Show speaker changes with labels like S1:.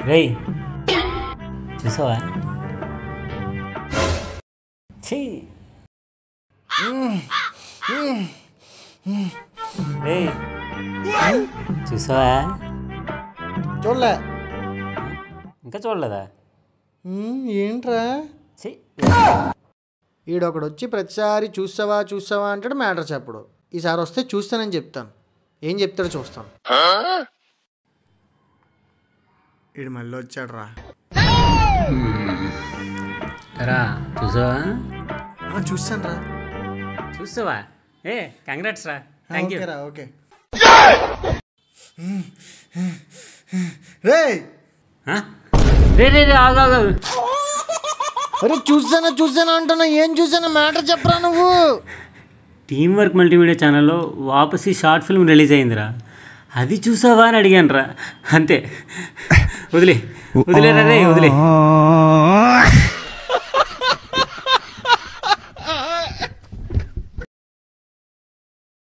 S1: రేయ్ చూసావా? రేయ్ చూసావా?
S2: చూడలే.
S1: ఇంకా చూడలేదా?
S2: ఏంట్రా ఈడొకడు వచ్చి ప్రతిసారి చూసావా చూసావా అంటాడు, మ్యాటర్ చెప్పడు. ఈసారి వస్తే చూస్తానని చెప్తాను. ఏం చెప్తాడో చూస్తాను. ఈడు మళ్ళీ వచ్చాడు రా.
S1: చూసావా?
S2: చూస్తాను రా.
S1: చూసావా? కంగ్రాట్స్ రా. థ్యాంక్ యూ
S2: రా. ఓకే రే
S1: రే రే రే ఆగు.
S2: అరే చూసానా అంటున్నా. ఏం చూసానా మ్యాటర్ చెప్పరా నువ్వు.
S1: టీమ్ వర్క్ మల్టీమీడియా ఛానల్లో వాపసి షార్ట్ ఫిల్మ్ రిలీజ్ అయిందిరా. అది చూసావా అని అడిగాను రా. అంతే. వదిలేరా రే వదిలే.